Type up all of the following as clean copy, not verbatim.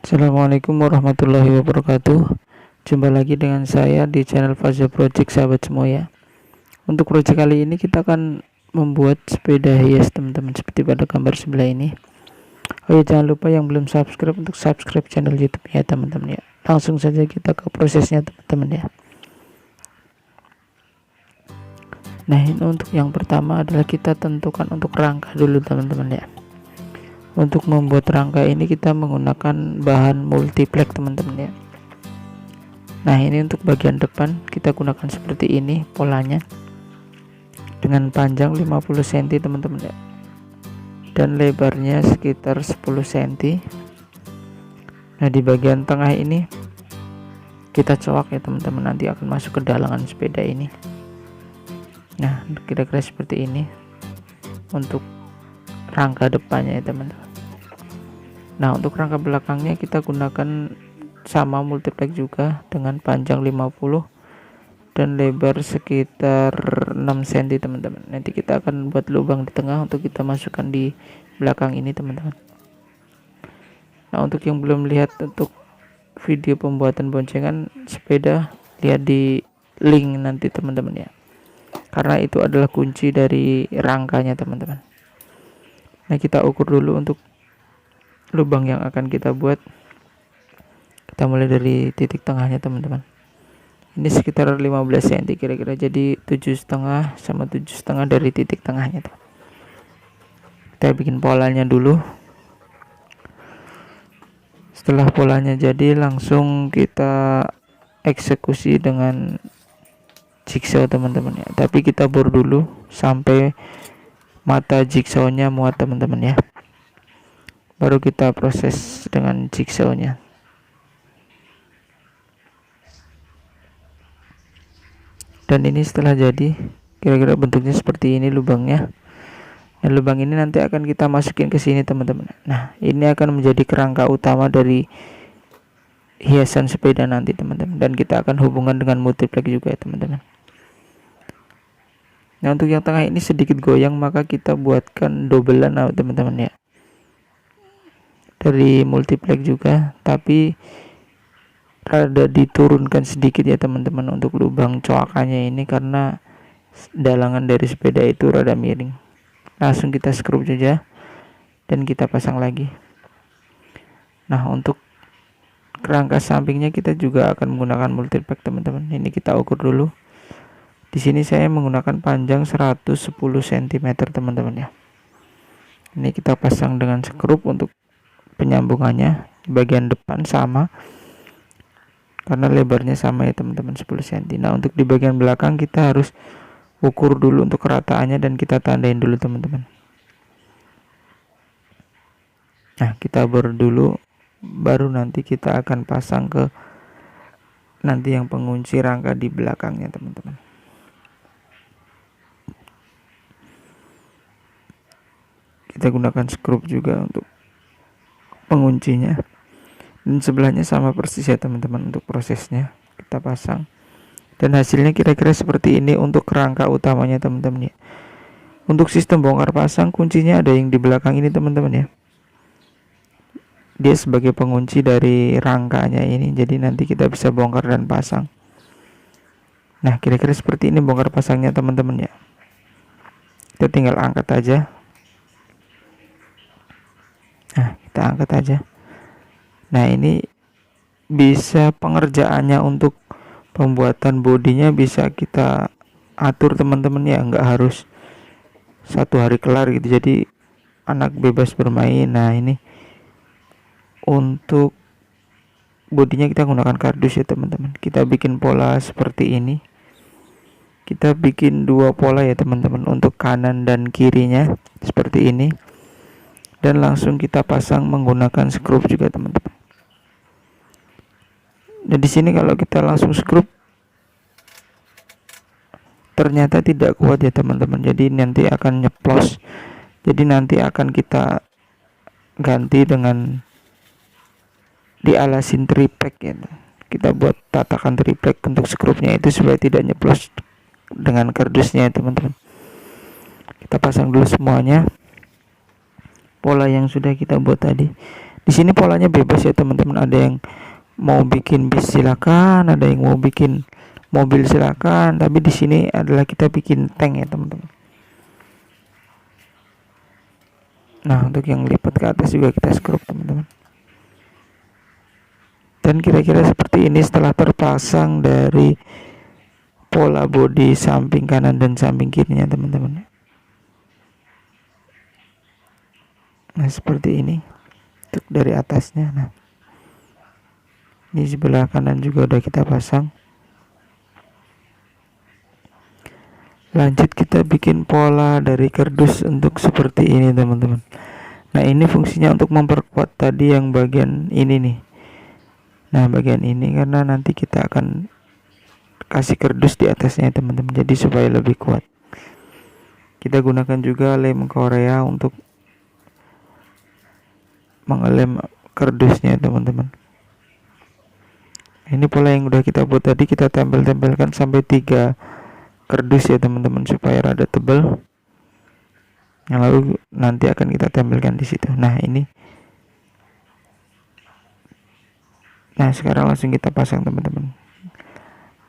Assalamualaikum warahmatullahi wabarakatuh. Jumpa lagi dengan saya di channel Faza Project sahabat semua ya. Untuk project kali ini kita akan membuat sepeda hias teman-teman, seperti pada gambar sebelah ini. Oh ya, jangan lupa yang belum subscribe untuk subscribe channel YouTube ya teman-teman ya. Langsung saja kita ke prosesnya teman-teman ya. Nah, ini untuk yang pertama adalah kita tentukan untuk rangka dulu teman-teman ya. Untuk membuat rangka ini kita menggunakan bahan multiplex teman-teman ya. Nah, ini untuk bagian depan kita gunakan seperti ini polanya, dengan panjang 50 cm teman-teman ya, dan lebarnya sekitar 10 cm. Nah, di bagian tengah ini kita coak ya teman-teman, nanti akan masuk ke dalangan sepeda ini. Nah, kira-kira seperti ini untuk rangka depannya ya teman-teman. Nah, untuk rangka belakangnya kita gunakan sama multiplex juga dengan panjang 50 dan lebar sekitar 6 cm teman-teman. Nanti kita akan buat lubang di tengah untuk kita masukkan di belakang ini teman-teman. Nah, untuk yang belum lihat untuk video pembuatan boncengan sepeda, lihat di link nanti teman-teman ya, karena itu adalah kunci dari rangkanya teman-teman. Nah, kita ukur dulu untuk lubang yang akan kita buat. Kita mulai dari titik tengahnya teman-teman. Ini sekitar 15 cm kira-kira, jadi 7,5 sama 7,5 dari titik tengahnya. Kita bikin polanya dulu. Setelah polanya jadi, langsung kita eksekusi dengan jigsaw teman-teman ya. Tapi kita bor dulu sampai mata jigsawnya muat teman-teman ya, baru kita proses dengan jigsawnya. Dan ini setelah jadi, kira-kira bentuknya seperti ini lubangnya. Nah, lubang ini nanti akan kita masukin ke sini teman-teman. Nah, ini akan menjadi kerangka utama dari hiasan sepeda nanti teman-teman, dan kita akan hubungan dengan multiplex juga ya teman-teman. Nah, untuk yang tengah ini sedikit goyang, maka kita buatkan dobelan teman-teman ya, dari multiplex juga, tapi rada diturunkan sedikit ya teman-teman untuk lubang coakannya ini, karena dalangan dari sepeda itu rada miring. Langsung kita skrup saja dan kita pasang lagi. Nah, untuk kerangka sampingnya kita juga akan menggunakan multiplex teman-teman. Ini kita ukur dulu. Di sini saya menggunakan panjang 110 cm teman-teman ya. Ini kita pasang dengan skrup untuk penyambungannya. Bagian depan sama, karena lebarnya sama ya teman-teman, 10 cm. Nah, untuk di bagian belakang kita harus ukur dulu untuk kerataannya dan kita tandain dulu teman-teman. Nah, kita bor dulu, baru nanti kita akan pasang ke nanti yang pengunci rangka di belakangnya teman-teman. Kita gunakan skrup juga untuk penguncinya, dan sebelahnya sama persis ya teman-teman untuk prosesnya. Kita pasang dan hasilnya kira-kira seperti ini untuk kerangka utamanya teman-teman ya. Untuk sistem bongkar pasang, kuncinya ada yang di belakang ini teman-teman ya, dia sebagai pengunci dari rangkanya ini, jadi nanti kita bisa bongkar dan pasang. Nah, kira-kira seperti ini bongkar pasangnya teman-teman ya. Kita tinggal angkat aja. Nah, kita angkat aja. Nah, ini bisa pengerjaannya untuk pembuatan bodinya bisa kita atur teman-teman ya, nggak harus satu hari kelar gitu, jadi anak bebas bermain. Nah, ini untuk bodinya kita gunakan kardus ya teman-teman. Kita bikin pola seperti ini. Kita bikin dua pola ya teman-teman, untuk kanan dan kirinya seperti ini, dan langsung kita pasang menggunakan skrup juga teman-teman. Dan di sini kalau kita langsung skrup ternyata tidak kuat ya teman-teman, jadi nanti akan nyeplos. Jadi nanti akan kita ganti dengan dialasin triplek ya. Kita buat tatakan triplek untuk skrupnya itu supaya tidak nyeplos dengan kardusnya ya teman-teman. Kita pasang dulu semuanya pola yang sudah kita buat tadi. Di sini polanya bebas ya teman-teman, ada yang mau bikin bis silakan, ada yang mau bikin mobil silakan, tapi di sini adalah kita bikin tank ya teman-teman. Nah, untuk yang lipat ke atas juga kita scrub teman-teman. Dan kira-kira seperti ini setelah terpasang dari pola bodi samping kanan dan samping kirinya teman-teman. Nah, seperti ini untuk dari atasnya. Nah, di sebelah kanan juga udah kita pasang. Lanjut kita bikin pola dari kardus untuk seperti ini teman-teman. Nah, ini fungsinya untuk memperkuat tadi yang bagian ini nih. Nah, bagian ini karena nanti kita akan kasih kardus di atasnya teman-teman, jadi supaya lebih kuat. Kita gunakan juga lem Korea untuk mengelem kardusnya teman-teman. Ini pola yang udah kita buat tadi kita tempel-tempelkan sampai 3 kardus ya teman-teman, supaya rada tebal. Yang lalu nanti akan kita tempelkan di situ. Nah, ini. Nah, sekarang langsung kita pasang teman-teman.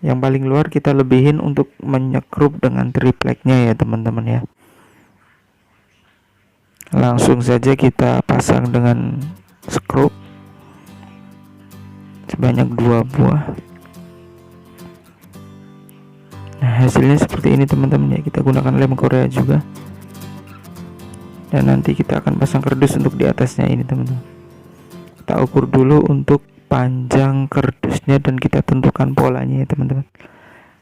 Yang paling luar kita lebihin untuk menyekrup dengan tripleknya ya teman-teman ya. Langsung saja kita pasang dengan skrup sebanyak 2 buah. Nah, hasilnya seperti ini teman-teman ya. Kita gunakan lem Korea juga. Dan nanti kita akan pasang kardus untuk di atasnya ini teman-teman. Kita ukur dulu untuk panjang kardusnya dan kita tentukan polanya ya teman-teman.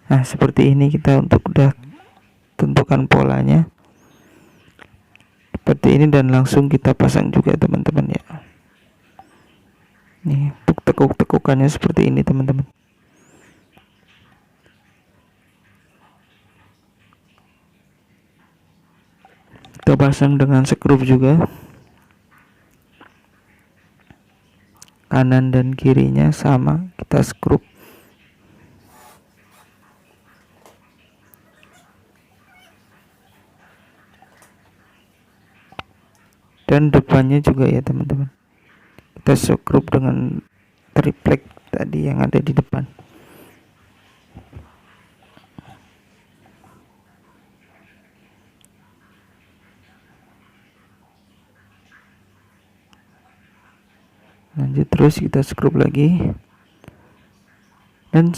Nah, seperti ini kita untuk udah tentukan polanya seperti ini dan langsung kita pasang juga teman-teman ya. Nih, untuk tekuk-tekukannya seperti ini teman-teman. Kita pasang dengan skrup juga. Kanan dan kirinya sama, kita skrup. Dan depannya juga ya teman-teman. Kita skrup dengan triplek tadi yang ada di depan. Lanjut terus kita skrup lagi. Dan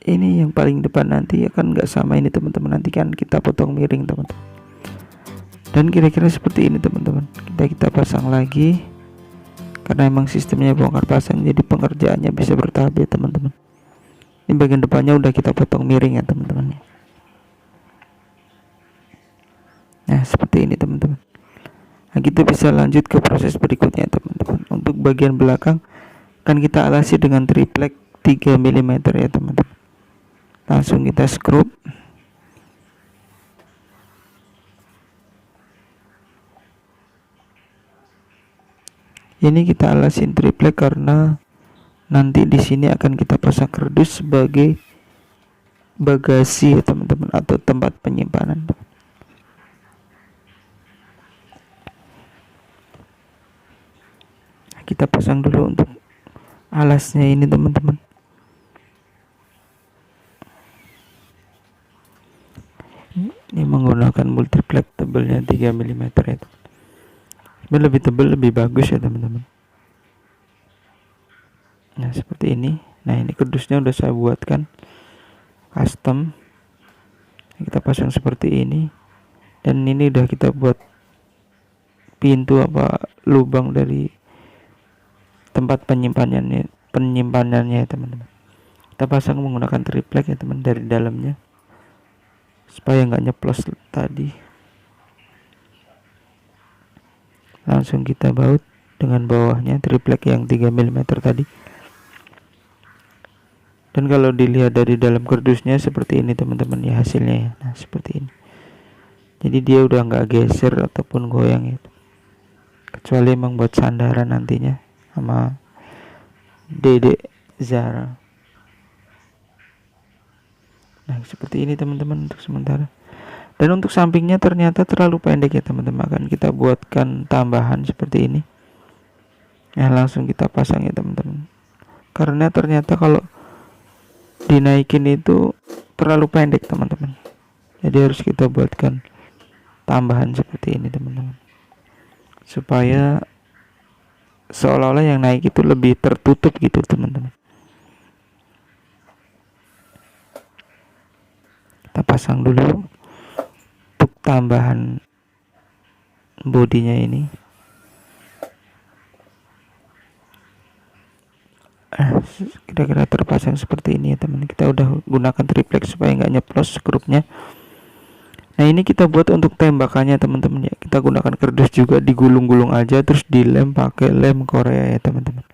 ini yang paling depan nanti akan nggak sama ini teman-teman, nanti kan kita potong miring teman-teman. Dan kira-kira seperti ini teman-teman. Kita pasang lagi karena emang sistemnya bongkar pasang, jadi pengerjaannya bisa bertahap ya teman-teman. Ini bagian depannya udah kita potong miring ya teman-teman. Nah, seperti ini teman-teman. Nah, kita bisa lanjut ke proses berikutnya teman-teman. Untuk bagian belakang kan kita alasi dengan triplek 3 mm ya teman-teman. Langsung kita skrup. Ini kita alasin triplek karena nanti di sini akan kita pasang kardus sebagai bagasi ya teman-teman, atau tempat penyimpanan. Kita pasang dulu untuk alasnya ini teman-teman. Ini menggunakan multiplek tebelnya 3 mm ya. Lebih tebal lebih bagus ya teman-teman. Nah, seperti ini. Nah, ini kardusnya udah saya buatkan custom. Kita pasang seperti ini. Dan ini udah kita buat pintu apa lubang dari tempat penyimpanannya ya teman-teman. Kita pasang menggunakan triplek ya teman, dari dalamnya supaya nggak nyeplos tadi. Langsung kita baut dengan bawahnya triplek yang 3 mm tadi. Dan kalau dilihat dari dalam kardusnya seperti ini teman-teman ya hasilnya ya. Nah, seperti ini. Jadi dia udah nggak geser ataupun goyang ya. Kecuali emang buat sandaran nantinya sama Dede Zara. Nah, seperti ini teman-teman untuk sementara. Dan untuk sampingnya ternyata terlalu pendek ya teman-teman, akan kita buatkan tambahan seperti ini. Nah, langsung kita pasang ya teman-teman, karena ternyata kalau dinaikin itu terlalu pendek teman-teman, jadi harus kita buatkan tambahan seperti ini teman-teman, supaya seolah-olah yang naik itu lebih tertutup gitu teman-teman. Kita pasang dulu untuk tambahan bodinya ini. Kira-kira terpasang seperti ini ya teman. Kita udah gunakan triplex supaya nggak nyeplos skrupnya. Nah, ini kita buat untuk tembakannya teman-teman ya. Kita gunakan kardus juga, digulung-gulung aja terus dilem pakai lem Korea ya teman-teman.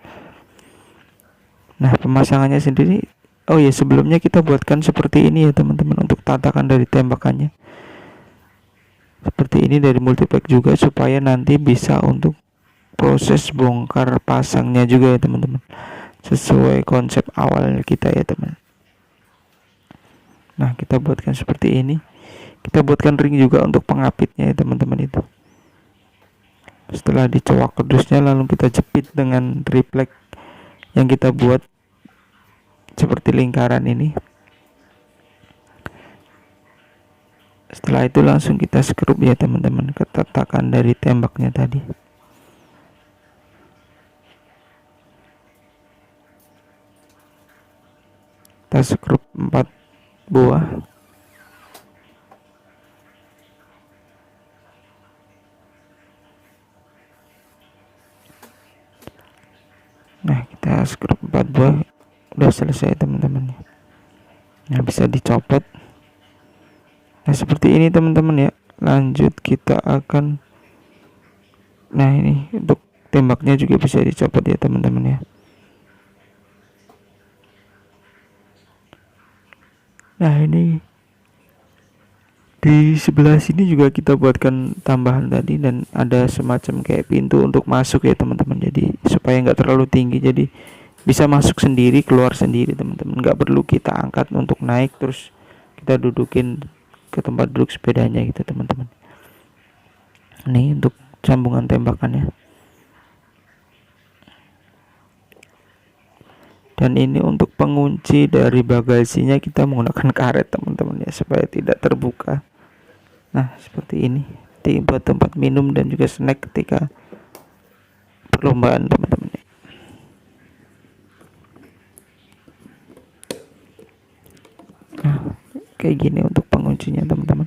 Nah, pemasangannya sendiri, oh ya, sebelumnya kita buatkan seperti ini ya teman-teman untuk tatakan dari tembakannya. Seperti ini dari multipack juga, supaya nanti bisa untuk proses bongkar pasangnya juga ya teman-teman, sesuai konsep awal kita ya teman. Nah, kita buatkan seperti ini. Kita buatkan ring juga untuk pengapitnya ya teman-teman itu. Setelah dicowak kardusnya, lalu kita jepit dengan triplek yang kita buat seperti lingkaran ini. Setelah itu langsung kita skrup ya teman-teman ke tatakan dari tembaknya tadi. Kita skrup 4 buah. Nah, kita skrup 4 buah, udah selesai teman-teman. Nah, bisa dicopot. Nah, seperti ini teman-teman ya. Lanjut kita akan, nah ini untuk tembaknya juga bisa dicopot ya teman-teman ya. Nah, ini di sebelah sini juga kita buatkan tambahan tadi, dan ada semacam kayak pintu untuk masuk ya teman-teman. Jadi supaya nggak terlalu tinggi, jadi bisa masuk sendiri, keluar sendiri teman-teman. Nggak perlu kita angkat untuk naik terus kita dudukin ke tempat duduk sepedanya gitu teman-teman. Ini untuk sambungan tembakannya. Dan ini untuk pengunci dari bagasinya, kita menggunakan karet teman-teman ya, supaya tidak terbuka. Nah, seperti ini. Ini buat tempat minum dan juga snack ketika perlombaan teman-teman. Nah, kayak gini untuk penguncinya teman-teman.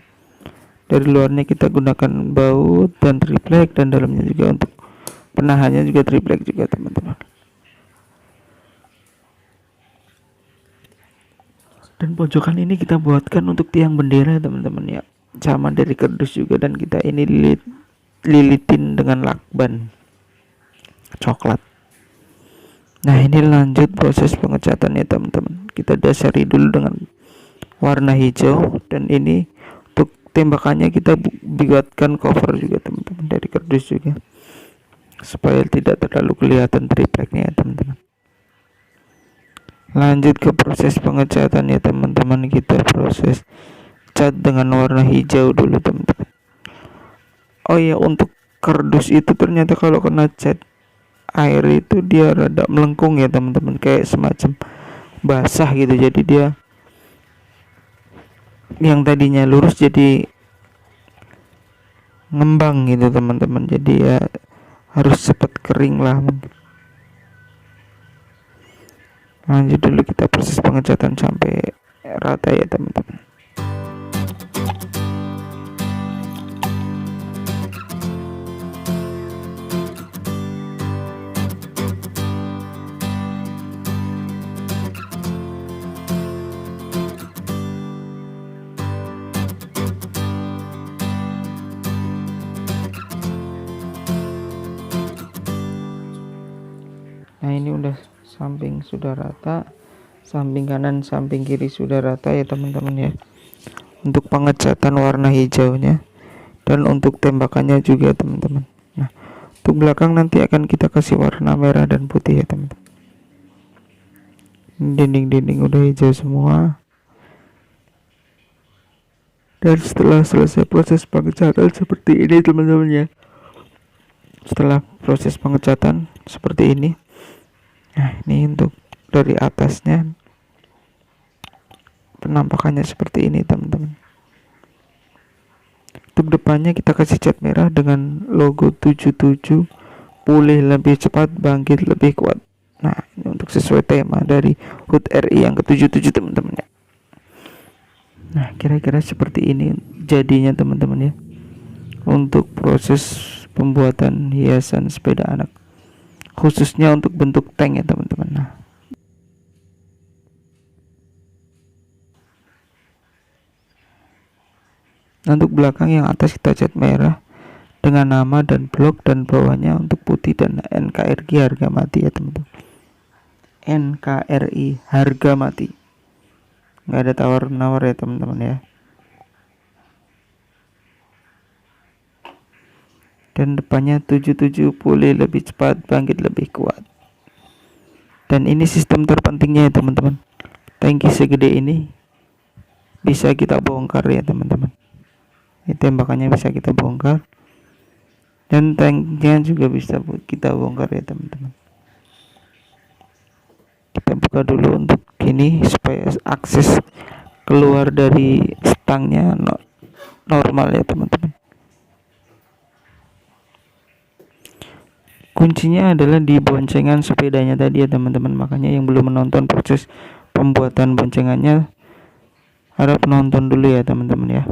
Dari luarnya kita gunakan baut dan triplek, dan dalamnya juga untuk penahannya juga triplek juga teman-teman. Dan pojokan ini kita buatkan untuk tiang bendera teman-teman ya, sama dari kardus juga, dan kita ini lilitin dengan lakban coklat. Nah, ini lanjut proses pengecatan ya teman-teman. Kita dasari dulu dengan warna hijau, dan ini untuk tembakannya kita buatkan cover juga teman-teman dari kardus juga, supaya tidak terlalu kelihatan tripleknya ya teman-teman. Lanjut ke proses pengecatan ya teman-teman. Kita proses cat dengan warna hijau dulu teman-teman. Oh ya, untuk kardus itu ternyata kalau kena cat air itu dia rada melengkung ya teman-teman, kayak semacam basah gitu. Jadi dia yang tadinya lurus jadi ngembang gitu teman-teman. Jadi ya harus cepat kering lah mungkin. Lanjut dulu kita proses pengecatan sampai rata ya teman-teman. Nah, ini udah samping sudah rata, samping kanan samping kiri sudah rata ya teman-teman ya, untuk pengecatan warna hijaunya, dan untuk tembakannya juga teman-teman. Nah, untuk belakang nanti akan kita kasih warna merah dan putih ya teman-teman. Dinding-dinding udah hijau semua. Dan setelah selesai proses pengecatan seperti ini teman-teman ya, setelah proses pengecatan seperti ini. Nah, ini untuk dari atasnya penampakannya seperti ini teman-teman. Untuk depannya kita kasih cat merah dengan logo 77, pulih lebih cepat, bangkit lebih kuat. Nah, ini untuk sesuai tema dari HUT RI yang ke-77 teman-teman ya. Nah, kira-kira seperti ini jadinya teman-teman ya, untuk proses pembuatan hiasan sepeda anak, khususnya untuk bentuk tank ya teman-teman. Nah, untuk belakang yang atas kita cat merah dengan nama dan blok, dan bawahnya untuk putih dan NKRI harga mati ya teman-teman. NKRI harga mati, nggak ada tawar-menawar ya teman-teman ya. Dan depannya 77, pulih lebih cepat, bangkit lebih kuat. Dan ini sistem terpentingnya ya teman-teman, tangki segede ini bisa kita bongkar ya teman-teman. Ini tembakannya bisa kita bongkar, dan tanknya juga bisa kita bongkar ya teman-teman. Kita buka dulu untuk ini supaya akses keluar dari stangnya normal ya teman-teman. Kuncinya adalah di boncengan sepedanya tadi ya teman-teman. Makanya yang belum menonton proses pembuatan boncengannya, harap nonton dulu ya teman-teman ya.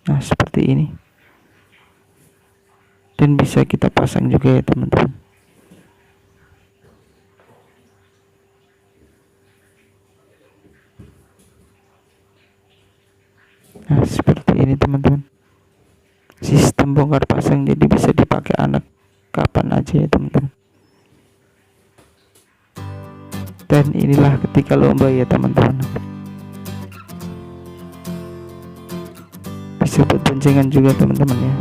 Nah, seperti ini. Dan bisa kita pasang juga ya teman-teman. Nah, seperti ini teman-teman. Sistem bongkar pasang, jadi bisa dipakai anak kapan aja ya teman-teman. Dan inilah ketika lomba ya teman-teman. Bisa buat boncengan juga teman-teman ya.